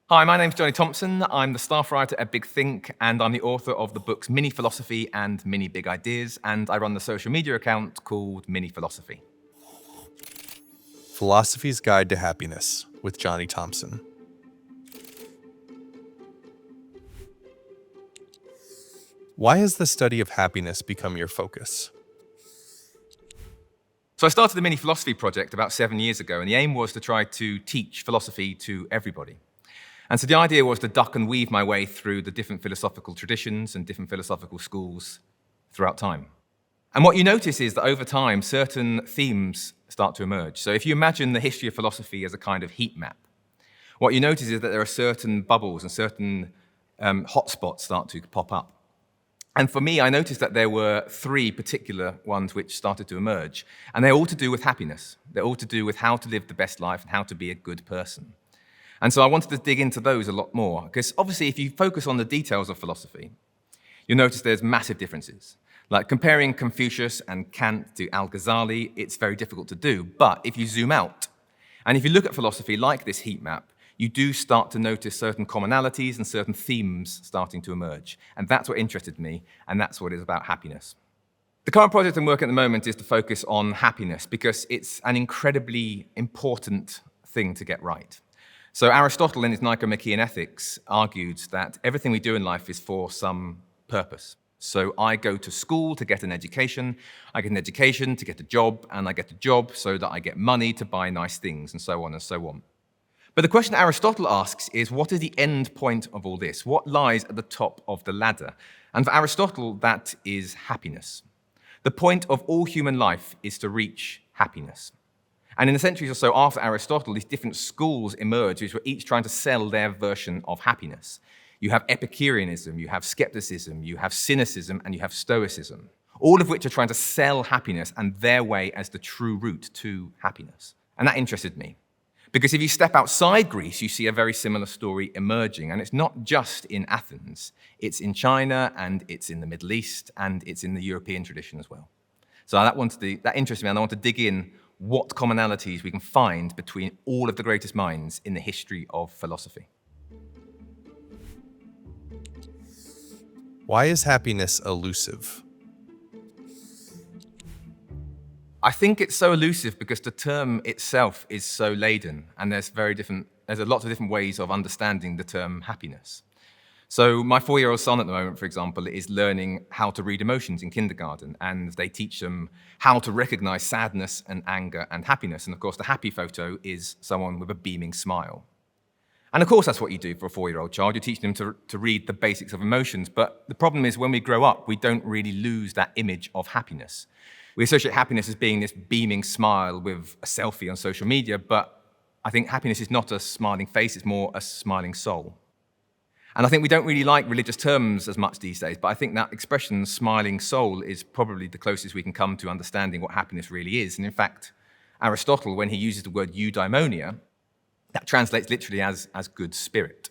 Hi, my name's Jonny Thomson. I'm the staff writer at Big Think, and I'm the author of the books Mini Philosophy and Mini Big Ideas, and I run the social media account called Mini Philosophy. Philosophy's Guide to Happiness with Jonny Thomson. Why has the study of happiness become your focus? So I started the Mini Philosophy project about 7 years ago, and the aim was to try to teach philosophy to everybody. And so the idea was to duck and weave my way through the different philosophical traditions and different philosophical schools throughout time. And what you notice is that over time, certain themes start to emerge. So if you imagine the history of philosophy as a kind of heat map, what you notice is that there are certain bubbles and certain hotspots start to pop up. And for me, I noticed that there were 3 particular ones which started to emerge, and they're all to do with happiness. They're all to do with how to live the best life and how to be a good person. And so I wanted to dig into those a lot more, because obviously if you focus on the details of philosophy, you'll notice there's massive differences. Like comparing Confucius and Kant to Al-Ghazali, it's very difficult to do. But if you zoom out, and if you look at philosophy like this heat map, you do start to notice certain commonalities and certain themes starting to emerge. And that's what interested me, and that's what is about happiness. The current project I'm working at the moment is to focus on happiness, because it's an incredibly important thing to get right. So Aristotle, in his Nicomachean Ethics, argued that everything we do in life is for some purpose. So I go to school to get an education, I get an education to get a job, and I get a job so that I get money to buy nice things, and so on and so on. But the question Aristotle asks is, what is the end point of all this? What lies at the top of the ladder? And for Aristotle, that is happiness. The point of all human life is to reach happiness. And in the centuries or so after Aristotle, these different schools emerged, which were each trying to sell their version of happiness. You have Epicureanism, you have skepticism, you have cynicism, and you have Stoicism, all of which are trying to sell happiness and their way as the true route to happiness. And that interested me. Because if you step outside Greece, you see a very similar story emerging. And it's not just in Athens. It's in China, and it's in the Middle East, and it's in the European tradition as well. So that interested me, and I want to dig in what commonalities we can find between all of the greatest minds in the history of philosophy. Why is happiness elusive? I think it's so elusive because the term itself is so laden, and there's a lot of different ways of understanding the term happiness. So my 4-year-old son at the moment, for example, is learning how to read emotions in kindergarten, and they teach them how to recognize sadness and anger and happiness. And of course, the happy photo is someone with a beaming smile. And of course, that's what you do for a 4-year-old child. You teach them to read the basics of emotions. But the problem is when we grow up, we don't really lose that image of happiness. We associate happiness as being this beaming smile with a selfie on social media, but I think happiness is not a smiling face, it's more a smiling soul. And I think we don't really like religious terms as much these days, but I think that expression, smiling soul, is probably the closest we can come to understanding what happiness really is. And in fact, Aristotle, when he uses the word eudaimonia, that translates literally as good spirit.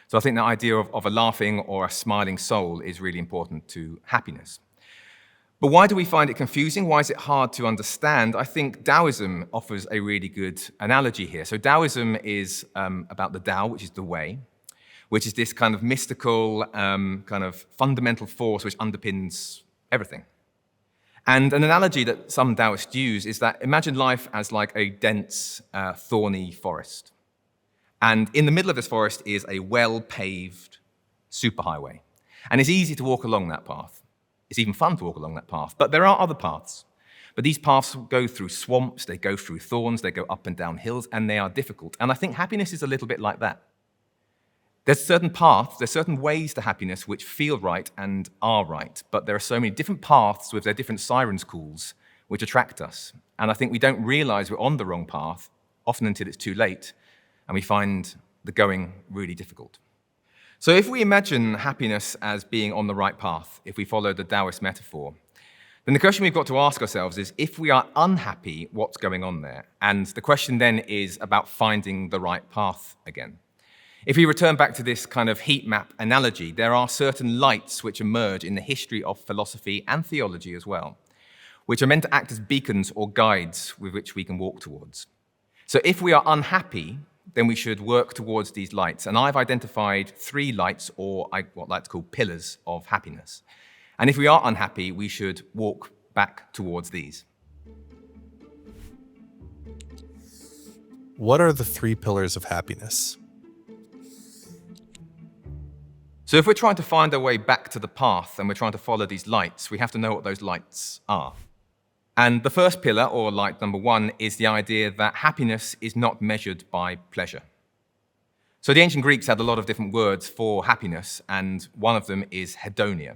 So I think the idea of a laughing or a smiling soul is really important to happiness. But why do we find it confusing? Why is it hard to understand? I think Taoism offers a really good analogy here. So Taoism is about the Tao, which is the way, which is this kind of mystical, kind of fundamental force which underpins everything. And an analogy that some Taoists use is that imagine life as like a dense, thorny forest. And in the middle of this forest is a well-paved superhighway. And it's easy to walk along that path. It's even fun to walk along that path. But there are other paths. But these paths go through swamps, they go through thorns, they go up and down hills, and they are difficult. And I think happiness is a little bit like that. There's certain paths, there's certain ways to happiness which feel right and are right, but there are so many different paths with their different sirens' calls which attract us. And I think we don't realize we're on the wrong path, often until it's too late, and we find the going really difficult. So if we imagine happiness as being on the right path, if we follow the Taoist metaphor, then the question we've got to ask ourselves is, if we are unhappy, what's going on there? And the question then is about finding the right path again. If we return back to this kind of heat map analogy, there are certain lights which emerge in the history of philosophy and theology as well, which are meant to act as beacons or guides with which we can walk towards. So if we are unhappy, then we should work towards these lights. And I've identified 3 lights, or what I like to call pillars of happiness. And if we are unhappy, we should walk back towards these. What are the 3 pillars of happiness? So if we're trying to find our way back to the path and we're trying to follow these lights, we have to know what those lights are. And the first pillar, or light number 1, is the idea that happiness is not measured by pleasure. So the ancient Greeks had a lot of different words for happiness, and one of them is hedonia.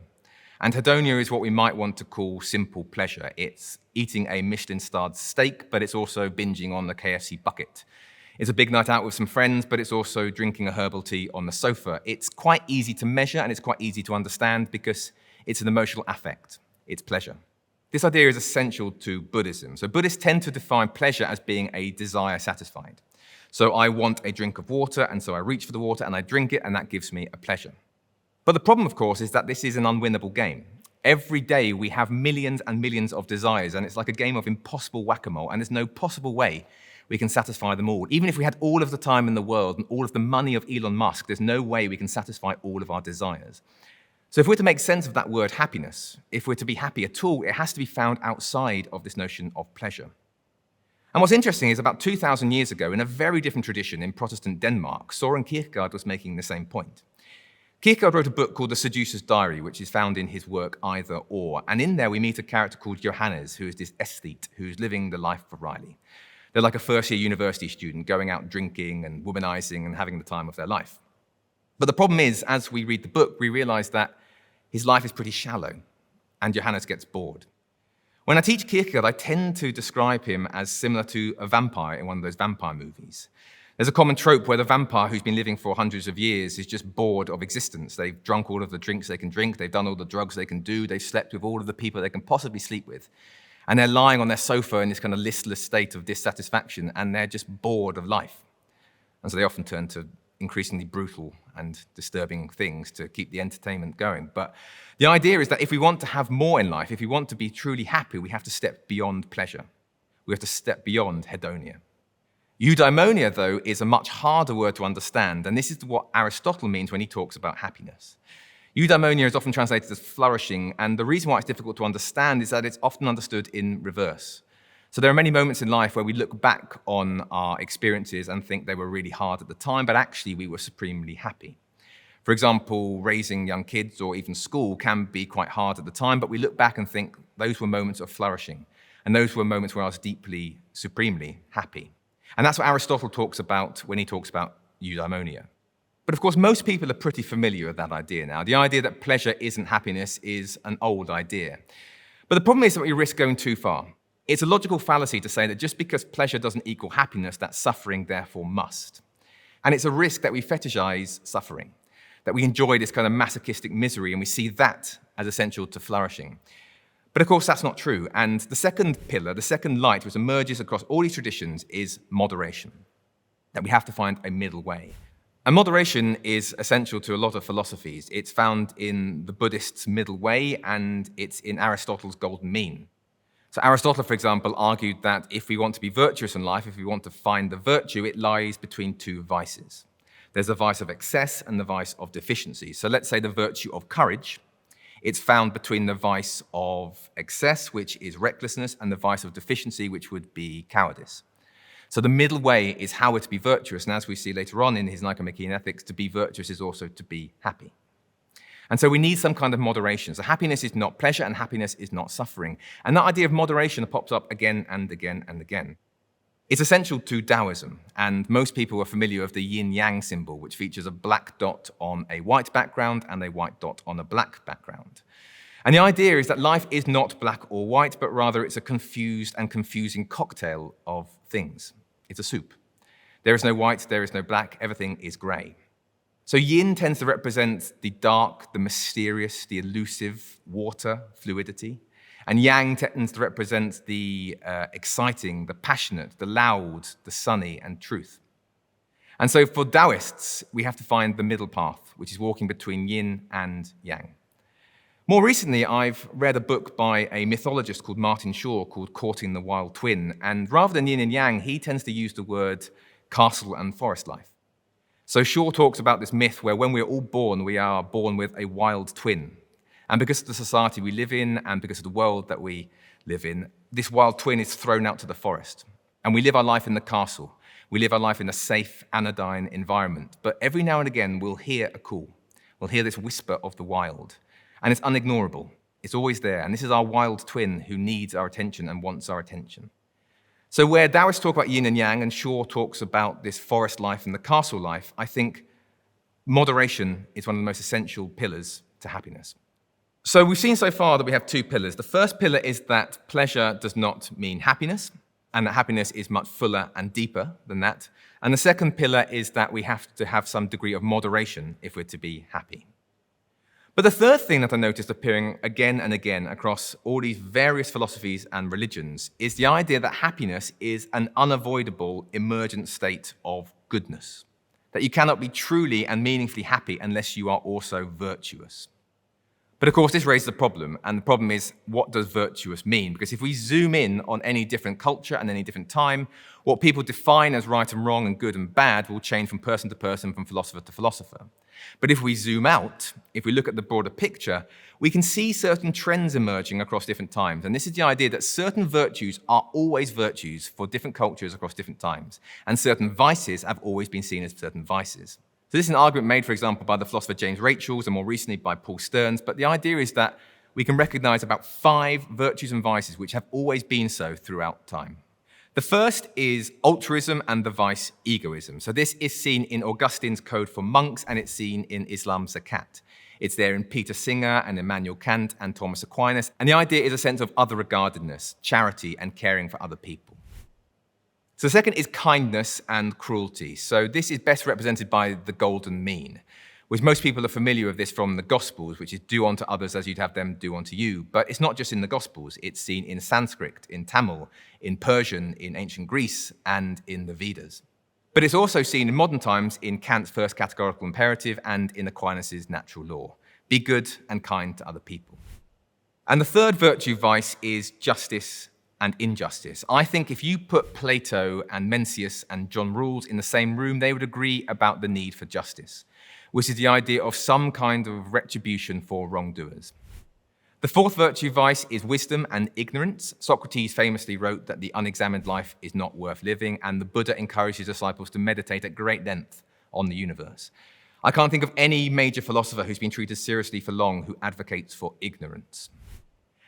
And hedonia is what we might want to call simple pleasure. It's eating a Michelin-starred steak, but it's also binging on the KFC bucket. It's a big night out with some friends, but it's also drinking a herbal tea on the sofa. It's quite easy to measure, and it's quite easy to understand because it's an emotional affect. It's pleasure. This idea is essential to Buddhism. So Buddhists tend to define pleasure as being a desire satisfied. So I want a drink of water, and so I reach for the water and I drink it, and that gives me a pleasure. But the problem, of course, is that this is an unwinnable game. Every day we have millions and millions of desires, and it's like a game of impossible whack-a-mole, and there's no possible way we can satisfy them all. Even if we had all of the time in the world and all of the money of Elon Musk, there's no way we can satisfy all of our desires. So if we're to make sense of that word happiness, if we're to be happy at all, it has to be found outside of this notion of pleasure. And what's interesting is about 2,000 years ago, in a very different tradition in Protestant Denmark, Søren Kierkegaard was making the same point. Kierkegaard wrote a book called The Seducer's Diary, which is found in his work Either Or. And in there we meet a character called Johannes, who is this aesthete who's living the life of Riley. They're like a first-year university student going out drinking and womanizing and having the time of their life. But the problem is, as we read the book, we realize that his life is pretty shallow, and Johannes gets bored. When I teach Kierkegaard, I tend to describe him as similar to a vampire in one of those vampire movies. There's a common trope where the vampire who's been living for hundreds of years is just bored of existence. They've drunk all of the drinks they can drink, they've done all the drugs they can do, they've slept with all of the people they can possibly sleep with. And they're lying on their sofa in this kind of listless state of dissatisfaction, and they're just bored of life. And so they often turn to increasingly brutal and disturbing things to keep the entertainment going. But the idea is that if we want to have more in life, if we want to be truly happy, we have to step beyond pleasure. We have to step beyond hedonia. Eudaimonia, though, is a much harder word to understand, and this is what Aristotle means when he talks about happiness. Eudaimonia is often translated as flourishing, and the reason why it's difficult to understand is that it's often understood in reverse. So there are many moments in life where we look back on our experiences and think they were really hard at the time, but actually we were supremely happy. For example, raising young kids or even school can be quite hard at the time, but we look back and think those were moments of flourishing, and those were moments where I was deeply, supremely happy. And that's what Aristotle talks about when he talks about eudaimonia. But of course, most people are pretty familiar with that idea now. The idea that pleasure isn't happiness is an old idea. But the problem is that we risk going too far. It's a logical fallacy to say that just because pleasure doesn't equal happiness, that suffering therefore must. And it's a risk that we fetishize suffering, that we enjoy this kind of masochistic misery, and we see that as essential to flourishing. But of course, that's not true. And the second pillar, the second light, which emerges across all these traditions, is moderation, that we have to find a middle way. And moderation is essential to a lot of philosophies. It's found in the Buddhists' middle way, and it's in Aristotle's golden mean. So Aristotle, for example, argued that if we want to be virtuous in life, if we want to find the virtue, it lies between 2 vices. There's the vice of excess and the vice of deficiency. So let's say the virtue of courage. It's found between the vice of excess, which is recklessness, and the vice of deficiency, which would be cowardice. So the middle way is how we're to be virtuous, and as we see later on in his Nicomachean Ethics, to be virtuous is also to be happy. And so we need some kind of moderation. So happiness is not pleasure, and happiness is not suffering. And that idea of moderation pops up again and again and again. It's essential to Taoism, and most people are familiar with the yin-yang symbol, which features a black dot on a white background and a white dot on a black background. And the idea is that life is not black or white, but rather it's a confused and confusing cocktail of things. It's a soup. There is no white, there is no black, everything is grey. So yin tends to represent the dark, the mysterious, the elusive, water, fluidity. And yang tends to represent the exciting, the passionate, the loud, the sunny, and truth. And so for Taoists, we have to find the middle path, which is walking between yin and yang. More recently, I've read a book by a mythologist called Martin Shaw called Courting the Wild Twin. And rather than yin and yang, he tends to use the word castle and forest life. So Shaw talks about this myth where when we're all born, we are born with a wild twin. And because of the society we live in and because of the world that we live in, this wild twin is thrown out to the forest. And we live our life in the castle. We live our life in a safe, anodyne environment. But every now and again, we'll hear a call. We'll hear this whisper of the wild. And it's unignorable. It's always there. And this is our wild twin who needs our attention and wants our attention. So where Taoists talk about yin and yang and Shaw talks about this forest life and the castle life, I think moderation is one of the most essential pillars to happiness. So we've seen so far that we have two pillars. The first pillar is that pleasure does not mean happiness, and that happiness is much fuller and deeper than that. And the second pillar is that we have to have some degree of moderation if we're to be happy. But the third thing that I noticed appearing again and again across all these various philosophies and religions is the idea that happiness is an unavoidable emergent state of goodness, that you cannot be truly and meaningfully happy unless you are also virtuous. But of course, this raises a problem, and the problem is, what does virtuous mean? Because if we zoom in on any different culture and any different time, what people define as right and wrong and good and bad will change from person to person, from philosopher to philosopher. But if we zoom out, if we look at the broader picture, we can see certain trends emerging across different times. And this is the idea that certain virtues are always virtues for different cultures across different times, and certain vices have always been seen as certain vices. So this is an argument made, for example, by the philosopher James Rachels and more recently by Paul Stearns, but the idea is that we can recognize about 5 virtues and vices which have always been so throughout time. The first is altruism and the vice egoism. So this is seen in Augustine's Code for Monks, and it's seen in Islam's Zakat. It's there in Peter Singer and Immanuel Kant and Thomas Aquinas, and the idea is a sense of other-regardedness, charity, and caring for other people. So the second is kindness and cruelty. So this is best represented by the golden mean, which most people are familiar with this from the Gospels, which is do unto others as you'd have them do unto you. But it's not just in the Gospels. It's seen in Sanskrit, in Tamil, in Persian, in ancient Greece, and in the Vedas. But it's also seen in modern times in Kant's first categorical imperative and in Aquinas' natural law. Be good and kind to other people. And the third virtue vice is justice and injustice. I think if you put Plato and Mencius and John Rawls in the same room, they would agree about the need for justice, which is the idea of some kind of retribution for wrongdoers. The fourth virtue vice is wisdom and ignorance. Socrates famously wrote that the unexamined life is not worth living, and the Buddha encouraged his disciples to meditate at great length on the universe. I can't think of any major philosopher who's been treated seriously for long who advocates for ignorance.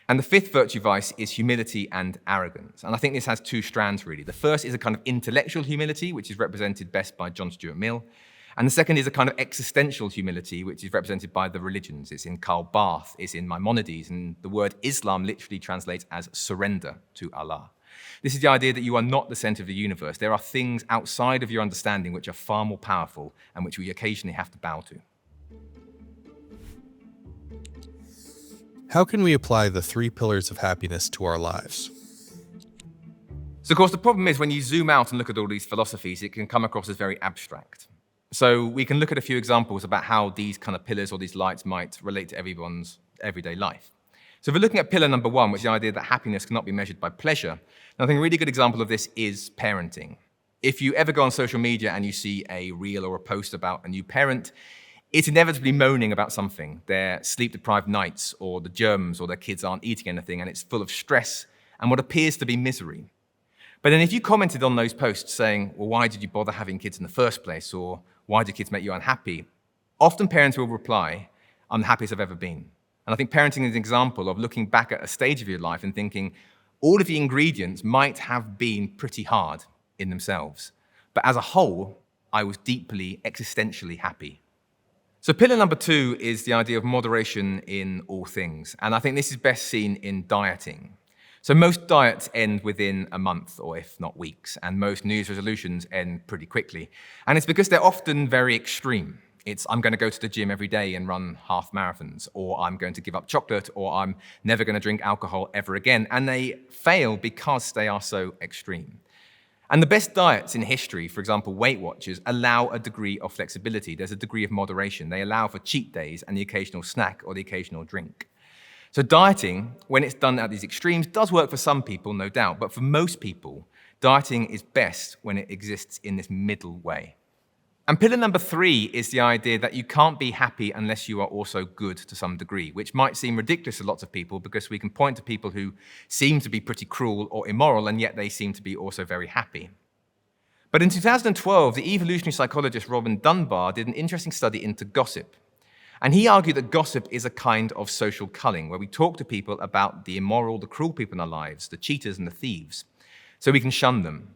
And the fifth virtue vice is humility and arrogance. And I think this has 2 strands, really. The first is a kind of intellectual humility, which is represented best by John Stuart Mill. And the second is a kind of existential humility, which is represented by the religions. It's in Karl Barth, it's in Maimonides, and the word Islam literally translates as surrender to Allah. This is the idea that you are not the center of the universe. There are things outside of your understanding which are far more powerful and which we occasionally have to bow to. How can we apply the 3 pillars of happiness to our lives? So, of course, the problem is when you zoom out and look at all these philosophies, it can come across as very abstract. So we can look at a few examples about how these kind of pillars or these lights might relate to everyone's everyday life. So if we're looking at pillar number 1, which is the idea that happiness cannot be measured by pleasure, I think a really good example of this is parenting. If you ever go on social media and you see a reel or a post about a new parent, it's inevitably moaning about something, their sleep-deprived nights or the germs or their kids aren't eating anything, and it's full of stress and what appears to be misery. But then if you commented on those posts saying, well, why did you bother having kids in the first place? Or why do kids make you unhappy? Often parents will reply, I'm the happiest I've ever been. And I think parenting is an example of looking back at a stage of your life and thinking all of the ingredients might have been pretty hard in themselves. But as a whole, I was deeply existentially happy. So pillar number 2 is the idea of moderation in all things. And I think this is best seen in dieting. So most diets end within a month, or if not weeks, and most New Year's resolutions end pretty quickly. And it's because they're often very extreme. It's, I'm going to go to the gym every day and run half marathons, or I'm going to give up chocolate, or I'm never going to drink alcohol ever again. And they fail because they are so extreme. And the best diets in history, for example, Weight Watchers, allow a degree of flexibility. There's a degree of moderation. They allow for cheat days and the occasional snack or the occasional drink. So dieting, when it's done at these extremes, does work for some people, no doubt. But for most people, dieting is best when it exists in this middle way. And pillar number 3 is the idea that you can't be happy unless you are also good to some degree, which might seem ridiculous to lots of people because we can point to people who seem to be pretty cruel or immoral, and yet they seem to be also very happy. But in 2012, the evolutionary psychologist Robin Dunbar did an interesting study into gossip. And he argued that gossip is a kind of social culling, where we talk to people about the immoral, the cruel people in our lives, the cheaters and the thieves, so we can shun them.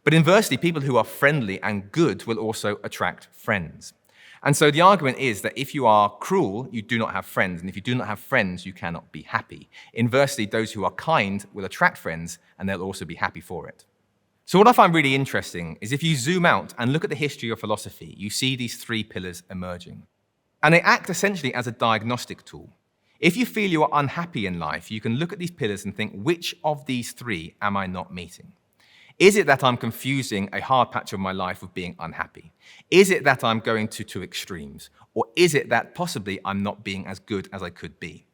But inversely, people who are friendly and good will also attract friends. And so the argument is that if you are cruel, you do not have friends. And if you do not have friends, you cannot be happy. Inversely, those who are kind will attract friends, and they'll also be happy for it. So what I find really interesting is if you zoom out and look at the history of philosophy, you see these 3 pillars emerging. And they act essentially as a diagnostic tool. If you feel you are unhappy in life, you can look at these pillars and think, which of these 3 am I not meeting? Is it that I'm confusing a hard patch of my life with being unhappy? Is it that I'm going to 2 extremes? Or is it that possibly I'm not being as good as I could be?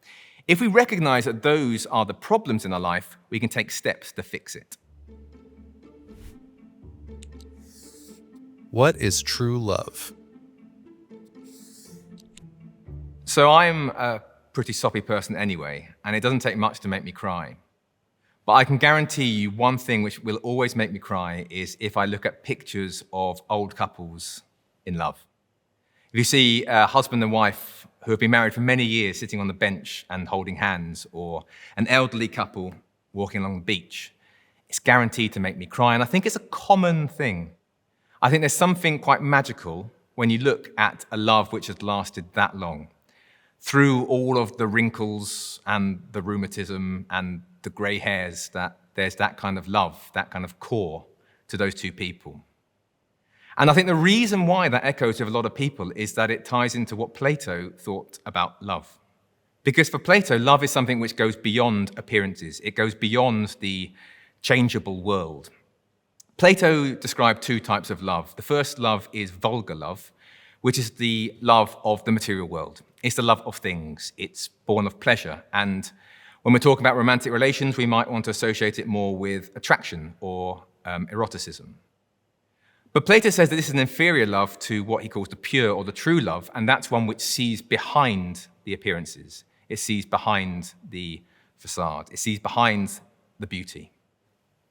If we recognize that those are the problems in our life, we can take steps to fix it. What is true love? So I'm a pretty soppy person anyway, and it doesn't take much to make me cry. But I can guarantee you one thing which will always make me cry is if I look at pictures of old couples in love. If you see a husband and wife who have been married for many years sitting on the bench and holding hands, or an elderly couple walking along the beach, it's guaranteed to make me cry. And I think it's a common thing. I think there's something quite magical when you look at a love which has lasted that long, through all of the wrinkles and the rheumatism and the grey hairs, that there's that kind of love, that kind of core to those 2 people. And I think the reason why that echoes with a lot of people is that it ties into what Plato thought about love. Because for Plato, love is something which goes beyond appearances. It goes beyond the changeable world. Plato described 2 types of love. The first love is vulgar love, which is the love of the material world. It's the love of things. It's born of pleasure. And when we're talking about romantic relations, we might want to associate it more with attraction or eroticism. But Plato says that this is an inferior love to what he calls the pure or the true love, and that's one which sees behind the appearances. It sees behind the facade. It sees behind the beauty.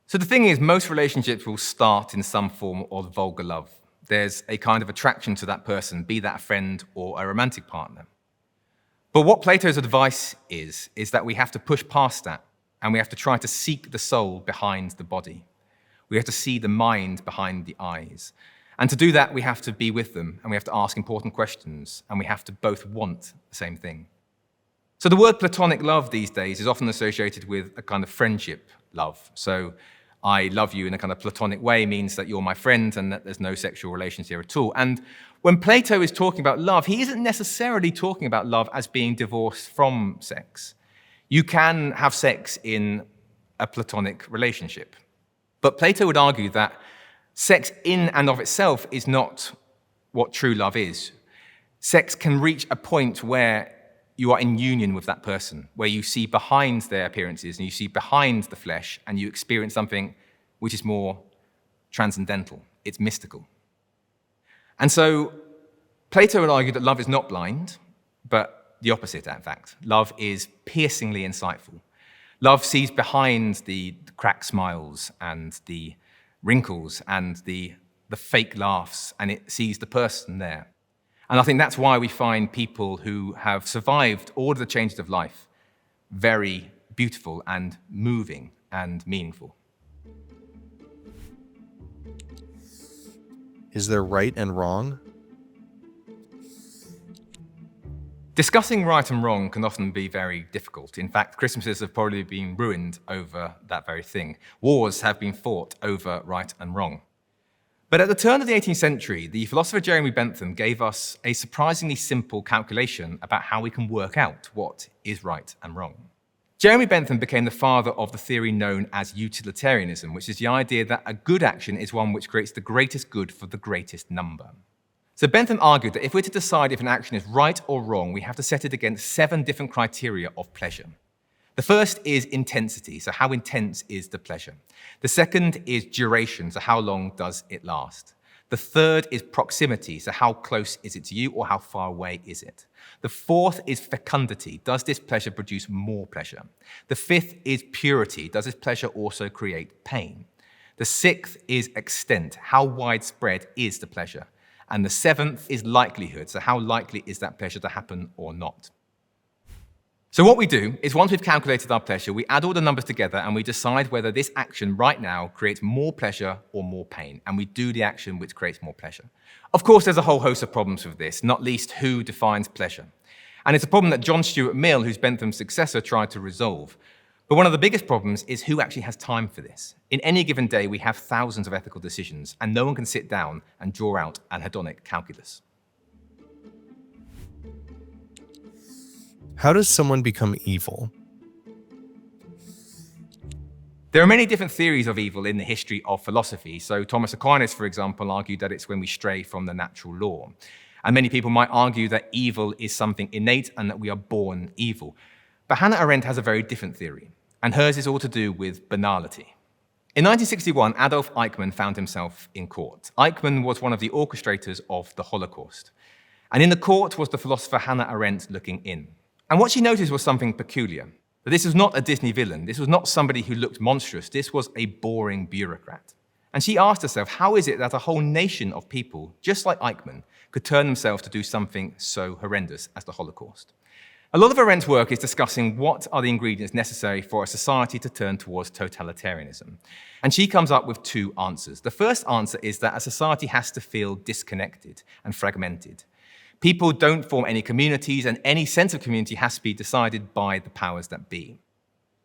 So the thing is, most relationships will start in some form of vulgar love. There's a kind of attraction to that person, be that a friend or a romantic partner. But what Plato's advice is that we have to push past that, and we have to try to seek the soul behind the body. We have to see the mind behind the eyes. And to do that, we have to be with them, and we have to ask important questions, and we have to both want the same thing. So the word platonic love these days is often associated with a kind of friendship love. So I love you in a kind of platonic way means that you're my friend and that there's no sexual relations here at all. And when Plato is talking about love, he isn't necessarily talking about love as being divorced from sex. You can have sex in a platonic relationship. But Plato would argue that sex in and of itself is not what true love is. Sex can reach a point where you are in union with that person, where you see behind their appearances and you see behind the flesh and you experience something which is more transcendental. It's mystical. And so Plato would argue that love is not blind, but the opposite, in fact. Love is piercingly insightful. Love sees behind the cracked smiles and the wrinkles and the fake laughs, and it sees the person there. And I think that's why we find people who have survived all of the changes of life very beautiful and moving and meaningful. Is there right and wrong? Discussing right and wrong can often be very difficult. In fact, Christmases have probably been ruined over that very thing. Wars have been fought over right and wrong. But at the turn of the 18th century, the philosopher Jeremy Bentham gave us a surprisingly simple calculation about how we can work out what is right and wrong. Jeremy Bentham became the father of the theory known as utilitarianism, which is the idea that a good action is one which creates the greatest good for the greatest number. So Bentham argued that if we're to decide if an action is right or wrong, we have to set it against 7 different criteria of pleasure. The first is intensity, so how intense is the pleasure? The second is duration, so how long does it last? The third is proximity, so how close is it to you or how far away is it? The fourth is fecundity, does this pleasure produce more pleasure? The fifth is purity, does this pleasure also create pain? The sixth is extent, how widespread is the pleasure? And the seventh is likelihood, so how likely is that pleasure to happen or not? So what we do is once we've calculated our pleasure, we add all the numbers together and we decide whether this action right now creates more pleasure or more pain, and we do the action which creates more pleasure. Of course, there's a whole host of problems with this, not least who defines pleasure. And it's a problem that John Stuart Mill, who's Bentham's successor, tried to resolve. But one of the biggest problems is who actually has time for this. In any given day, we have thousands of ethical decisions, and no one can sit down and draw out an hedonic calculus. How does someone become evil? There are many different theories of evil in the history of philosophy. So Thomas Aquinas, for example, argued that it's when we stray from the natural law. And many people might argue that evil is something innate and that we are born evil. But Hannah Arendt has a very different theory, and hers is all to do with banality. In 1961, Adolf Eichmann found himself in court. Eichmann was one of the orchestrators of the Holocaust. And in the court was the philosopher Hannah Arendt looking in. And what she noticed was something peculiar. That this was not a Disney villain. This was not somebody who looked monstrous. This was a boring bureaucrat. And she asked herself, how is it that a whole nation of people, just like Eichmann, could turn themselves to do something so horrendous as the Holocaust? A lot of Arendt's work is discussing what are the ingredients necessary for a society to turn towards totalitarianism. And she comes up with two answers. The first answer is that a society has to feel disconnected and fragmented. People don't form any communities, and any sense of community has to be decided by the powers that be.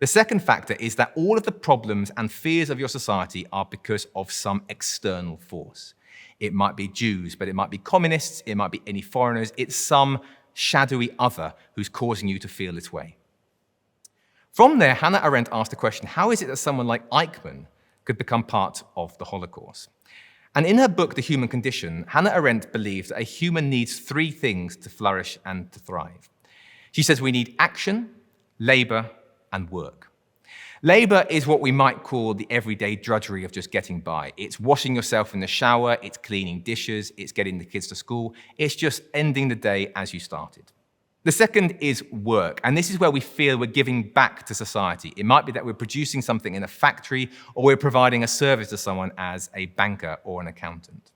The second factor is that all of the problems and fears of your society are because of some external force. It might be Jews, but it might be communists, it might be any foreigners, it's some shadowy other who's causing you to feel this way. From there, Hannah Arendt asked the question, how is it that someone like Eichmann could become part of the Holocaust? And in her book, The Human Condition, Hannah Arendt believes that a human needs three things to flourish and to thrive. She says we need action, labor, and work. Labor is what we might call the everyday drudgery of just getting by. It's washing yourself in the shower, it's cleaning dishes, it's getting the kids to school, it's just ending the day as you started. The second is work, and this is where we feel we're giving back to society. It might be that we're producing something in a factory, or we're providing a service to someone as a banker or an accountant.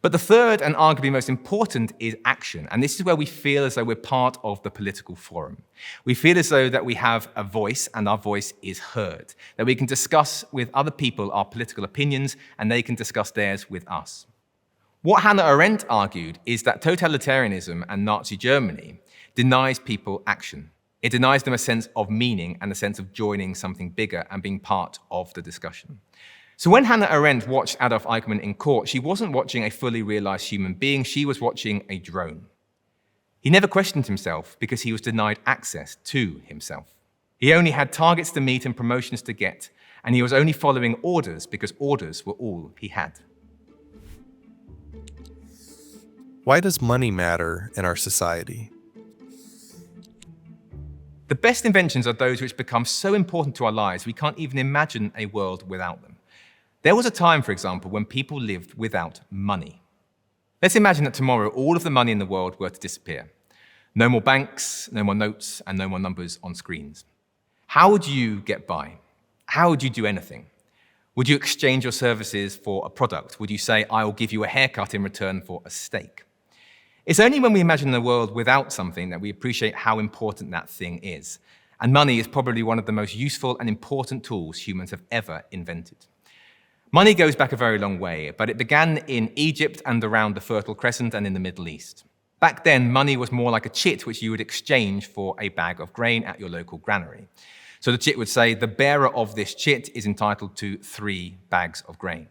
But the third and arguably most important is action, and this is where we feel as though we're part of the political forum. We feel as though that we have a voice, and our voice is heard, that we can discuss with other people our political opinions, and they can discuss theirs with us. What Hannah Arendt argued is that totalitarianism and Nazi Germany denies people action. It denies them a sense of meaning and a sense of joining something bigger and being part of the discussion. So when Hannah Arendt watched Adolf Eichmann in court, she wasn't watching a fully realized human being, she was watching a drone. He never questioned himself because he was denied access to himself. He only had targets to meet and promotions to get, and he was only following orders because orders were all he had. Why does money matter in our society? The best inventions are those which become so important to our lives we can't even imagine a world without them. There was a time, for example, when people lived without money. Let's imagine that tomorrow all of the money in the world were to disappear. No more banks, no more notes, and no more numbers on screens. How would you get by? How would you do anything? Would you exchange your services for a product? Would you say, I will give you a haircut in return for a steak? It's only when we imagine a world without something that we appreciate how important that thing is. And money is probably one of the most useful and important tools humans have ever invented. Money goes back a very long way, but it began in Egypt and around the Fertile Crescent and in the Middle East. Back then, money was more like a chit which you would exchange for a bag of grain at your local granary. So the chit would say, the bearer of this chit is entitled to 3 bags of grain.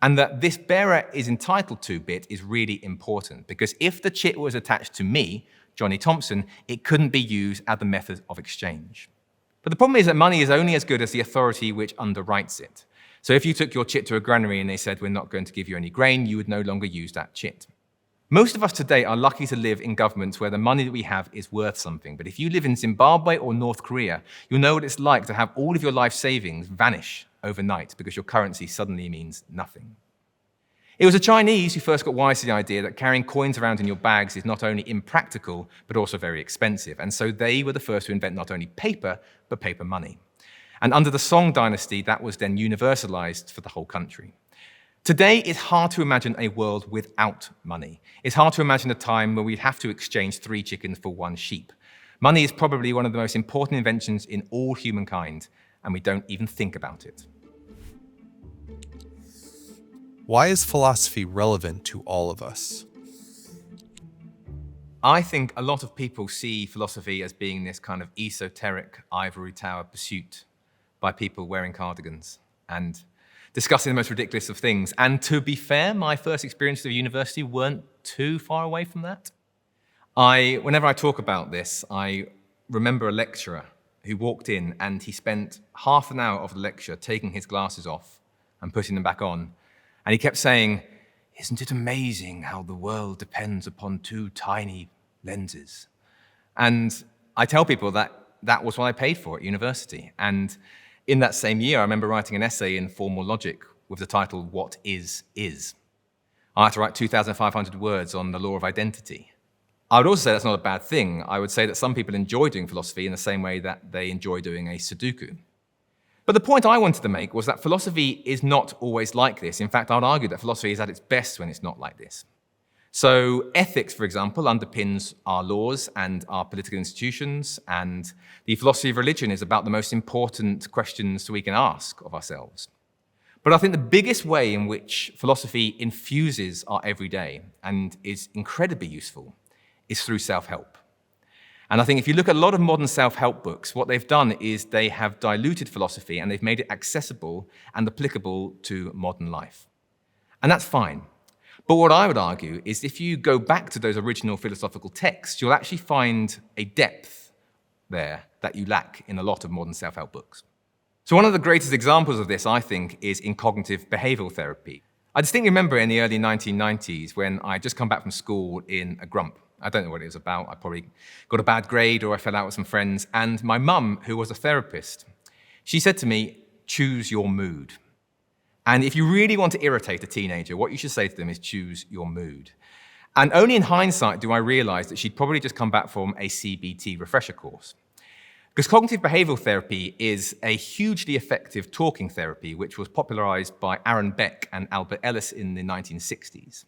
And that this bearer is entitled to bit is really important, because if the chit was attached to me, Jonny Thomson, it couldn't be used as the method of exchange. But the problem is that money is only as good as the authority which underwrites it. So if you took your chit to a granary and they said, we're not going to give you any grain, you would no longer use that chit. Most of us today are lucky to live in governments where the money that we have is worth something. But if you live in Zimbabwe or North Korea, you'll know what it's like to have all of your life savings vanish overnight because your currency suddenly means nothing. It was the Chinese who first got wise to the idea that carrying coins around in your bags is not only impractical, but also very expensive. And so they were the first to invent not only paper, but paper money. And under the Song dynasty, that was then universalized for the whole country. Today, it's hard to imagine a world without money. It's hard to imagine a time where we'd have to exchange 3 chickens for 1 sheep. Money is probably one of the most important inventions in all humankind, and we don't even think about it. Why is philosophy relevant to all of us? I think a lot of people see philosophy as being this kind of esoteric ivory tower pursuit by people wearing cardigans and discussing the most ridiculous of things. And to be fair, my first experiences of university weren't too far away from that. Whenever I talk about this, I remember a lecturer who walked in and he spent half an hour of the lecture taking his glasses off and putting them back on. And he kept saying, "Isn't it amazing how the world depends upon 2 tiny lenses?" And I tell people that that was what I paid for at university. And in that same year, I remember writing an essay in formal logic with the title, "What is?" I had to write 2,500 words on the law of identity. I would also say that's not a bad thing. I would say that some people enjoy doing philosophy in the same way that they enjoy doing a Sudoku. But the point I wanted to make was that philosophy is not always like this. In fact, I would argue that philosophy is at its best when it's not like this. So ethics, for example, underpins our laws and our political institutions, and the philosophy of religion is about the most important questions we can ask of ourselves. But I think the biggest way in which philosophy infuses our everyday and is incredibly useful is through self-help. And I think if you look at a lot of modern self-help books, what they've done is they have diluted philosophy and they've made it accessible and applicable to modern life. And that's fine. But what I would argue is if you go back to those original philosophical texts, you'll actually find a depth there that you lack in a lot of modern self-help books. So one of the greatest examples of this, I think, is in cognitive behavioral therapy. I distinctly remember in the early 1990s when I had just come back from school in a grump. I don't know what it was about. I probably got a bad grade or I fell out with some friends. And my mum, who was a therapist, she said to me, "Choose your mood." And if you really want to irritate a teenager, what you should say to them is choose your mood. And only in hindsight do I realize that she'd probably just come back from a CBT refresher course. Because cognitive behavioral therapy is a hugely effective talking therapy, which was popularized by Aaron Beck and Albert Ellis in the 1960s.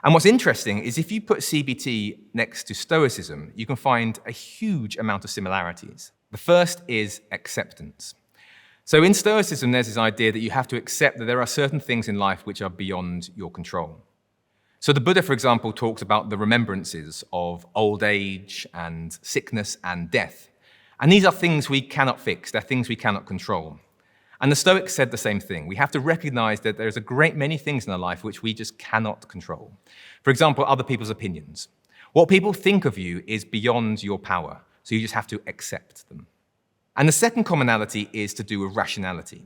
And what's interesting is if you put CBT next to Stoicism, you can find a huge amount of similarities. The first is acceptance. So in Stoicism, there's this idea that you have to accept that there are certain things in life which are beyond your control. So the Buddha, for example, talks about the remembrances of old age and sickness and death. And these are things we cannot fix. They're things we cannot control. And the Stoics said the same thing. We have to recognize that there's a great many things in our life which we just cannot control. For example, other people's opinions. What people think of you is beyond your power, so you just have to accept them. And the second commonality is to do with rationality.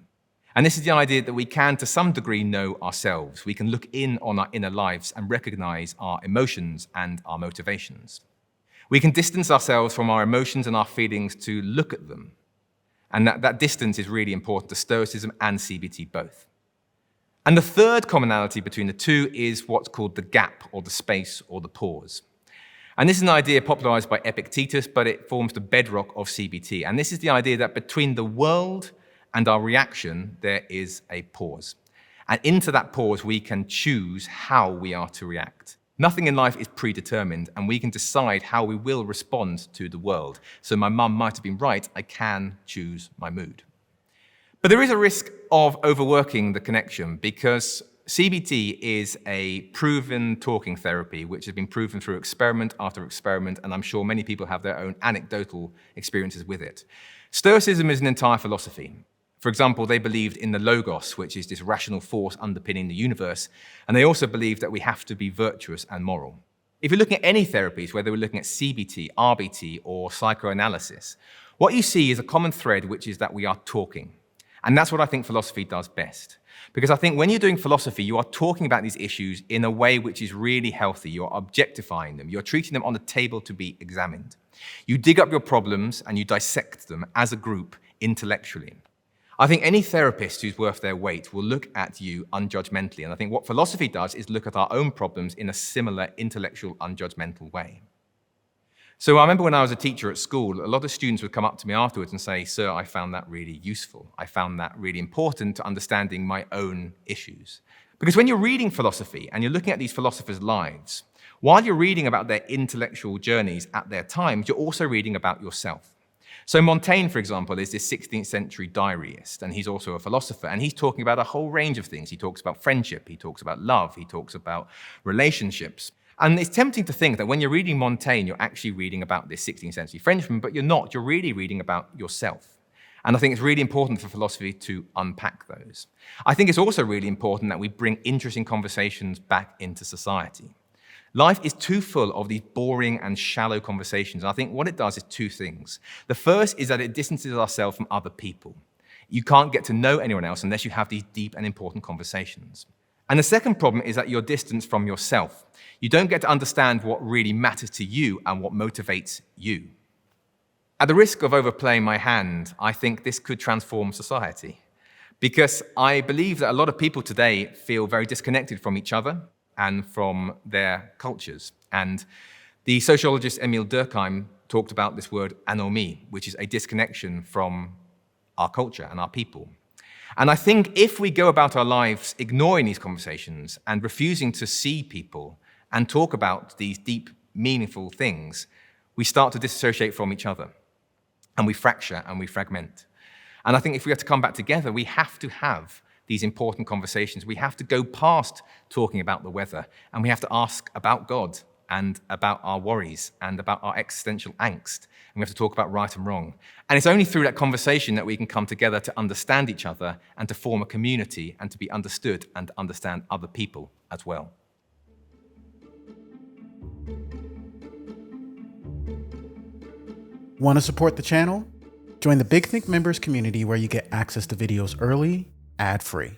And this is the idea that we can, to some degree, know ourselves. We can look in on our inner lives and recognize our emotions and our motivations. We can distance ourselves from our emotions and our feelings to look at them. And that distance is really important to Stoicism and CBT both. And the third commonality between the two is what's called the gap, or the space, or the pause. And this is an idea popularized by Epictetus, but it forms the bedrock of CBT. And this is the idea that between the world and our reaction, there is a pause. And into that pause, we can choose how we are to react. Nothing in life is predetermined, and we can decide how we will respond to the world. So my mum might have been right, I can choose my mood. But there is a risk of overworking the connection because CBT is a proven talking therapy which has been proven through experiment after experiment, and I'm sure many people have their own anecdotal experiences with it. Stoicism is an entire philosophy. For example, they believed in the logos, which is this rational force underpinning the universe, and they also believed that we have to be virtuous and moral. If you're looking at any therapies, whether we're looking at CBT, RBT, or psychoanalysis, what you see is a common thread, which is that we are talking. And that's what I think philosophy does best. Because I think when you're doing philosophy, you are talking about these issues in a way which is really healthy. You're objectifying them. You're treating them on the table to be examined. You dig up your problems and you dissect them as a group intellectually. I think any therapist who's worth their weight will look at you unjudgmentally. And I think what philosophy does is look at our own problems in a similar intellectual, unjudgmental way. So I remember when I was a teacher at school, a lot of students would come up to me afterwards and say, "Sir, I found that really useful. I found that really important to understanding my own issues." Because when you're reading philosophy and you're looking at these philosophers' lives, while you're reading about their intellectual journeys at their times, you're also reading about yourself. So Montaigne, for example, is this 16th century diarist, and he's also a philosopher, and he's talking about a whole range of things. He talks about friendship, he talks about love, he talks about relationships. And it's tempting to think that when you're reading Montaigne, you're actually reading about this 16th century Frenchman, but you're not. You're really reading about yourself. And I think it's really important for philosophy to unpack those. I think it's also really important that we bring interesting conversations back into society. Life is too full of these boring and shallow conversations. And I think what it does is two things. The first is that it distances ourselves from other people. You can't get to know anyone else unless you have these deep and important conversations. And the second problem is that you're distanced from yourself. You don't get to understand what really matters to you and what motivates you. At the risk of overplaying my hand, I think this could transform society. Because I believe that a lot of people today feel very disconnected from each other and from their cultures. And the sociologist Emile Durkheim talked about this word anomie, which is a disconnection from our culture and our people. And I think if we go about our lives ignoring these conversations and refusing to see people and talk about these deep, meaningful things, we start to disassociate from each other. And we fracture and we fragment. And I think if we are to come back together, we have to have these important conversations. We have to go past talking about the weather, and we have to ask about God and about our worries and about our existential angst. And we have to talk about right and wrong. And it's only through that conversation that we can come together to understand each other and to form a community and to be understood and to understand other people as well. Want to support the channel? Join the Big Think members community where you get access to videos early, ad-free.